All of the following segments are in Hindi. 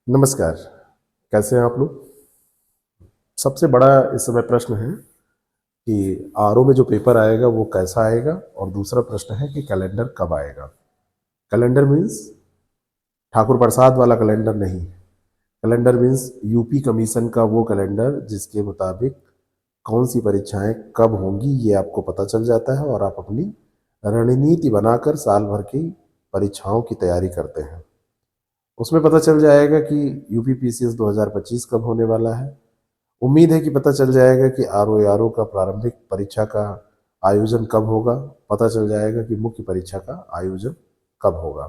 नमस्कार। कैसे हैं आप लोग? सबसे बड़ा इस समय प्रश्न है कि आरओ में जो पेपर आएगा वो कैसा आएगा, और दूसरा प्रश्न है कि कैलेंडर कब आएगा। कैलेंडर मीन्स ठाकुर प्रसाद वाला कैलेंडर नहीं। कैलेंडर मीन्स यूपी कमीशन का वो कैलेंडर जिसके मुताबिक कौन सी परीक्षाएं कब होंगी ये आपको पता चल जाता है, और आप अपनी रणनीति बनाकर साल भर की परीक्षाओं की तैयारी करते हैं। उसमें पता चल जाएगा कि यूपी पीसीएस 2025 कब होने वाला है। उम्मीद है कि पता चल जाएगा कि आरओ का प्रारंभिक परीक्षा का आयोजन कब होगा। पता चल जाएगा कि मुख्य परीक्षा का आयोजन कब होगा।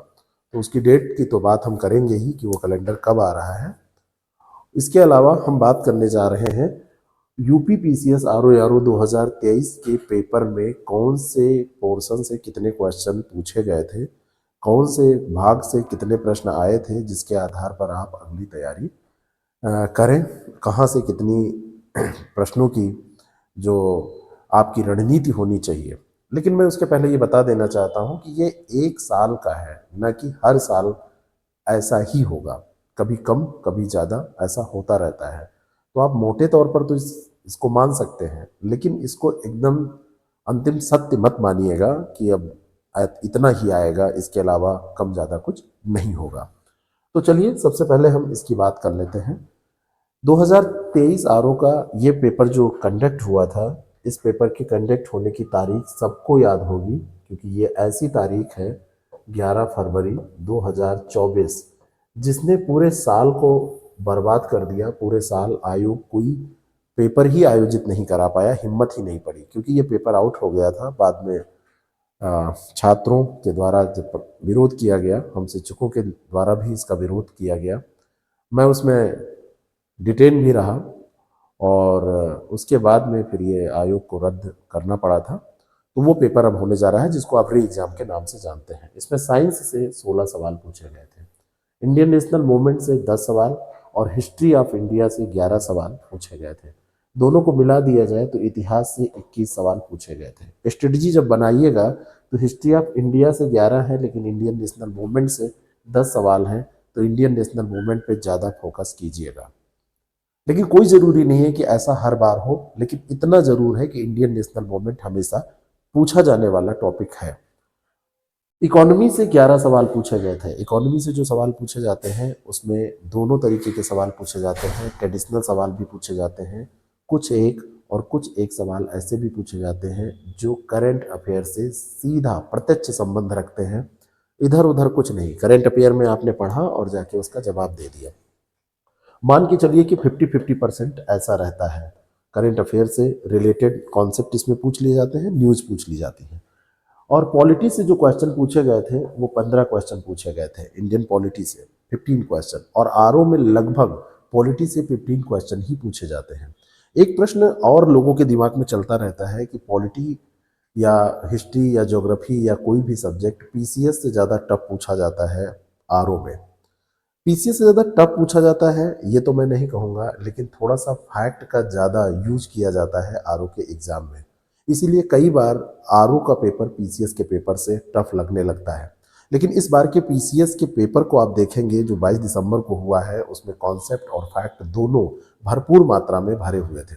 तो उसकी डेट की तो बात हम करेंगे ही कि वो कैलेंडर कब आ रहा है। इसके अलावा हम बात करने जा रहे हैं यूपी पीसीएस आरओ 2023 के पेपर में कौन से पोर्शन से कितने क्वेश्चन पूछे गए थे, कौन से भाग से कितने प्रश्न आए थे, जिसके आधार पर आप अगली तैयारी करें। कहाँ से कितनी प्रश्नों की जो आपकी रणनीति होनी चाहिए। लेकिन मैं उसके पहले ये बता देना चाहता हूँ कि ये एक साल का है, न कि हर साल ऐसा ही होगा। कभी कम कभी ज़्यादा ऐसा होता रहता है। तो आप मोटे तौर पर तो इसको मान सकते हैं, लेकिन इसको एकदम अंतिम सत्य मत मानिएगा कि अब इतना ही आएगा, इसके अलावा कम ज़्यादा कुछ नहीं होगा। तो चलिए सबसे पहले हम इसकी बात कर लेते हैं। 2023 आरओ का ये पेपर जो कंडक्ट हुआ था, इस पेपर के कंडक्ट होने की तारीख सबको याद होगी, क्योंकि ये ऐसी तारीख है 11 फरवरी 2024 जिसने पूरे साल को बर्बाद कर दिया। पूरे साल आयोग कोई पेपर ही आयोजित नहीं करा पाया, हिम्मत ही नहीं पड़ी, क्योंकि ये पेपर आउट हो गया था। बाद में छात्रों के द्वारा जब विरोध किया गया, हम शिक्षकों के द्वारा भी इसका विरोध किया गया। मैं उसमें डिटेन भी रहा, और उसके बाद में फिर ये आयोग को रद्द करना पड़ा था। तो वो पेपर अब होने जा रहा है जिसको आप री एग्जाम के नाम से जानते हैं। इसमें साइंस से 16 सवाल पूछे गए थे, इंडियन नेशनल मूवमेंट से 10 सवाल और हिस्ट्री ऑफ इंडिया से 11 सवाल पूछे गए थे। दोनों को मिला दिया जाए तो इतिहास से 21 सवाल पूछे गए थे। स्ट्रेटजी जब बनाइएगा तो हिस्ट्री ऑफ इंडिया से 11 है, लेकिन इंडियन नेशनल मूवमेंट से 10 सवाल हैं, तो इंडियन नेशनल मूवमेंट पे ज़्यादा फोकस कीजिएगा। लेकिन कोई ज़रूरी नहीं है कि ऐसा हर बार हो, लेकिन इतना ज़रूर है कि इंडियन नेशनल मूवमेंट हमेशा पूछा जाने वाला टॉपिक है। इकोनॉमी से 11 सवाल पूछे गए थे। इकोनॉमी से जो सवाल पूछे जाते हैं उसमें दोनों तरीके के सवाल पूछे जाते हैं। ट्रेडिशनल सवाल भी पूछे जाते हैं, कुछ एक सवाल ऐसे भी पूछे जाते हैं जो करंट अफेयर से सीधा प्रत्यक्ष संबंध रखते हैं। इधर उधर कुछ नहीं, करंट अफेयर में आपने पढ़ा और जाके उसका जवाब दे दिया। मान के चलिए कि 50-50% ऐसा रहता है। करंट अफेयर से रिलेटेड कॉन्सेप्ट इसमें पूछ लिए जाते हैं, न्यूज़ पूछ ली जाती है। और पॉलिटी से जो क्वेश्चन पूछे गए थे वो 15 क्वेश्चन पूछे गए थे। इंडियन पॉलिटी से 15 क्वेश्चन, और आरओ में लगभग पॉलिटी से 15 क्वेश्चन ही पूछे जाते हैं। एक प्रश्न और लोगों के दिमाग में चलता रहता है कि पॉलिटी या हिस्ट्री या ज्योग्राफी या कोई भी सब्जेक्ट पीसीएस से ज़्यादा टफ पूछा जाता है आरओ में। पीसीएस से ज़्यादा टफ पूछा जाता है ये तो मैं नहीं कहूँगा, लेकिन थोड़ा सा फैक्ट का ज़्यादा यूज किया जाता है आरओ के एग्ज़ाम में। इसीलिए कई बार आरओ का पेपर पीसीएस के पेपर से टफ लगने लगता है। लेकिन इस बार के पीसीएस के पेपर को आप देखेंगे जो 22 दिसंबर को हुआ है, उसमें कॉन्सेप्ट और फैक्ट दोनों भरपूर मात्रा में भरे हुए थे।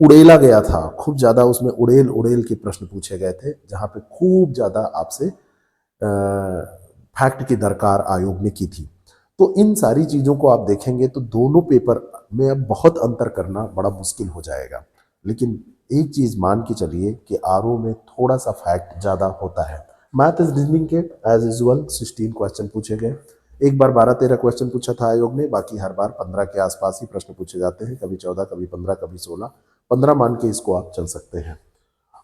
उड़ेला गया था खूब ज़्यादा, उसमें उड़ेल उड़ेल के प्रश्न पूछे गए थे, जहाँ पे खूब ज़्यादा आपसे फैक्ट की दरकार आयोग ने की थी। तो इन सारी चीज़ों को आप देखेंगे तो दोनों पेपर में अब बहुत अंतर करना बड़ा मुश्किल हो जाएगा। लेकिन एक चीज़ मान के चलिए कि आरओ में थोड़ा सा फैक्ट ज़्यादा होता है। मैथ एंड रीजनिंग के एज यूजुअल 16 क्वेश्चन पूछे गए। एक बार 12-13 क्वेश्चन पूछा था आयोग ने, बाकी हर बार 15 के आसपास ही प्रश्न पूछे जाते हैं, कभी 14, कभी 15, कभी 16। 15 मान के इसको आप चल सकते हैं।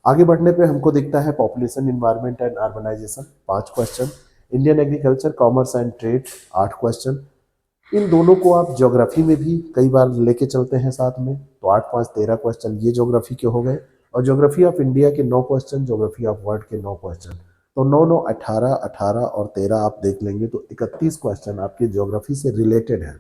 आगे बढ़ने पे हमको दिखता है population, environment and urbanization 5 question, Indian agriculture, commerce and trade 8 question. इन दोनों को आप ज्योग्राफी में भी कई बार लेके चलते हैं साथ में, तो 8, 5, 13 क्वेश्चन ये ज्योग्राफी के हो गए। और ज्योग्राफी ऑफ इंडिया के 9 क्वेश्चन, ज्योग्राफी ऑफ वर्ल्ड के 9 क्वेश्चन। तो 9, 9, 18, 18 और 13 आप देख लेंगे तो 31 क्वेश्चन आपके ज्योग्राफी से रिलेटेड है,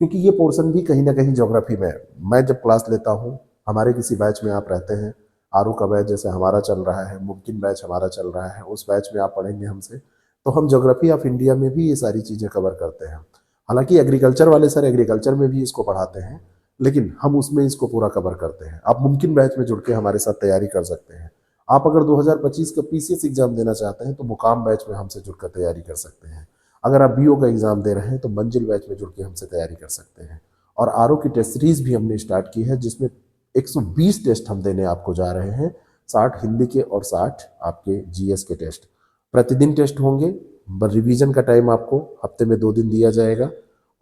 क्योंकि ये पोर्शन भी कहीं ना कहीं ज्योग्राफी में है। मैं जब क्लास लेता हूँ, हमारे किसी बैच में आप रहते हैं, आरू का बैच जैसे हमारा चल रहा है, मुमकिन बैच हमारा चल रहा है, उस बैच में आप पढ़ेंगे हमसे, तो हम ज्योग्राफी ऑफ इंडिया में भी ये सारी चीज़ें कवर करते हैं। हालांकि एग्रीकल्चर वाले सर एग्रीकल्चर में भी इसको पढ़ाते हैं, लेकिन हम उसमें इसको पूरा कवर करते हैं। आप मुमकिन बैच में जुड़ के हमारे साथ तैयारी कर सकते हैं। आप अगर 2025 का पीसीएस एग्जाम देना चाहते हैं तो मुकाम बैच में हमसे जुड़कर तैयारी कर सकते हैं। अगर आप बीओ का एग्जाम दे रहे हैं तो मंजिल बैच में जुड़ के हमसे तैयारी कर सकते हैं। और आरओ की टेस्ट सीरीज भी हमने स्टार्ट की है, जिसमें 120 टेस्ट हम देने आपको जा रहे हैं, 60 हिंदी के और 60 आपके जीएस के टेस्ट। प्रतिदिन टेस्ट होंगे, रिवीजन का टाइम आपको हफ्ते में 2 दिन दिया जाएगा,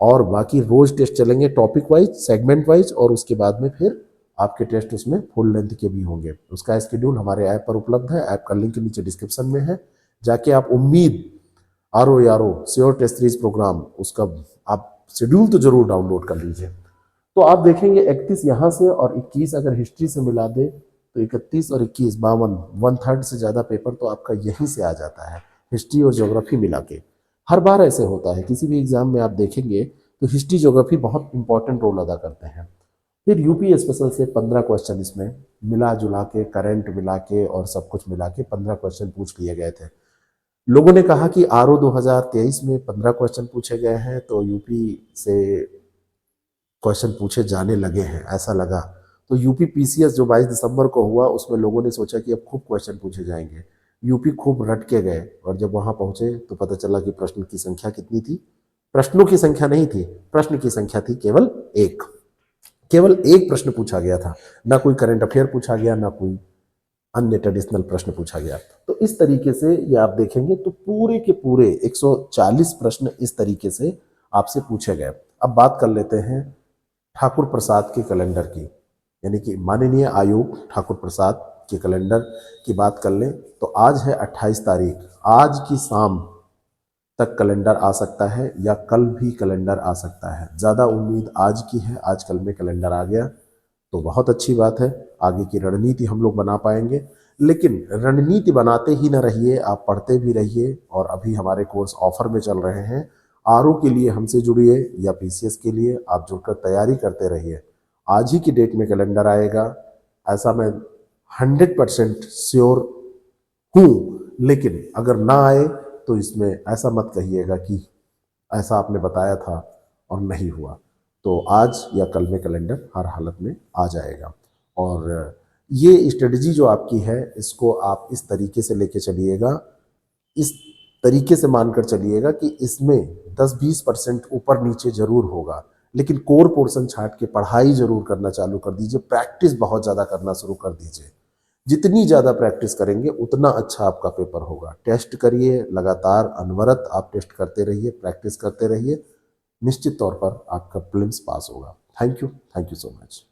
और बाकी रोज टेस्ट चलेंगे टॉपिक वाइज, सेगमेंट वाइज, और उसके बाद में फिर आपके टेस्ट उसमें फुल लेंथ के भी होंगे। उसका शेड्यूल हमारे ऐप पर उपलब्ध है, ऐप का लिंक नीचे डिस्क्रिप्शन में है। जाके आप उम्मीद आरओ यारो श्योर टेस्ट सीरीज प्रोग्राम, उसका आप शेड्यूल तो जरूर डाउनलोड कर लीजिए। तो आप देखेंगे 31 यहाँ से और 21 अगर हिस्ट्री से मिला दे तो 31 और 21 52 1/3 से ज़्यादा पेपर तो आपका यहीं से आ जाता है, हिस्ट्री और ज्योग्राफी मिला के। हर बार ऐसे होता है, किसी भी एग्जाम में आप देखेंगे तो हिस्ट्री ज्योग्राफी बहुत इंपॉर्टेंट रोल अदा करते हैं। फिर यूपी स्पेशल से 15 क्वेश्चन इसमें मिला जुला के, करंट मिला के और सब कुछ मिला के 15 क्वेश्चन पूछ लिए गए थे। लोगों ने कहा कि आरओ 2023 में 15 क्वेश्चन पूछे गए हैं तो यूपी से क्वेश्चन पूछे जाने लगे हैं, ऐसा लगा। तो यूपी पीसीएस जो 22 दिसंबर को हुआ, उसमें लोगों ने सोचा कि अब खूब क्वेश्चन पूछे जाएंगे। यूपी खूब रट के गए, और जब वहां पहुंचे तो पता चला कि प्रश्न की संख्या कितनी थी। प्रश्नों की संख्या नहीं थी, प्रश्न की संख्या थी केवल एक। केवल एक प्रश्न पूछा गया था, ना कोई करंट अफेयर पूछा गया, ना कोई अन्य ट्रेडिशनल प्रश्न पूछा गया। तो इस तरीके से ये आप देखेंगे तो पूरे के पूरे 140 प्रश्न इस तरीके से आपसे पूछे गए। अब बात कर लेते हैं ठाकुर प्रसाद के कैलेंडर की, यानी कि माननीय आयोग ठाकुर प्रसाद के कैलेंडर की बात कर लें तो आज है 28 तारीख, आज की शाम तक कैलेंडर आ सकता है या कल भी कैलेंडर आ सकता है। ज़्यादा उम्मीद आज की है, आज कल में कैलेंडर आ गया तो बहुत अच्छी बात है, आगे की रणनीति हम लोग बना पाएंगे। लेकिन रणनीति बनाते ही ना रहिए, आप पढ़ते भी रहिए। और अभी हमारे कोर्स ऑफर में चल रहे हैं, आरओ के लिए हमसे जुड़िए या पीसीएस के लिए आप जुड़कर तैयारी करते रहिए। आज ही की डेट में कैलेंडर आएगा, ऐसा मैं 100% श्योर हूँ। लेकिन अगर ना आए तो इसमें ऐसा मत कहिएगा कि ऐसा आपने बताया था और नहीं हुआ। तो आज या कल में कैलेंडर हर हालत में आ जाएगा। और ये स्ट्रेटजी जो आपकी है, इसको आप इस तरीके से लेके चलिएगा, इस तरीके से मानकर चलिएगा कि इसमें 10-20% ऊपर नीचे जरूर होगा, लेकिन कोर पोर्शन छाट के पढ़ाई जरूर करना चालू कर दीजिए, प्रैक्टिस बहुत ज़्यादा करना शुरू कर दीजिए। जितनी ज़्यादा प्रैक्टिस करेंगे उतना अच्छा आपका पेपर होगा। टेस्ट करिए लगातार, अनवरत आप टेस्ट करते रहिए, प्रैक्टिस करते रहिए, निश्चित तौर पर आपका प्रीलिम्स पास होगा। Thank you so much.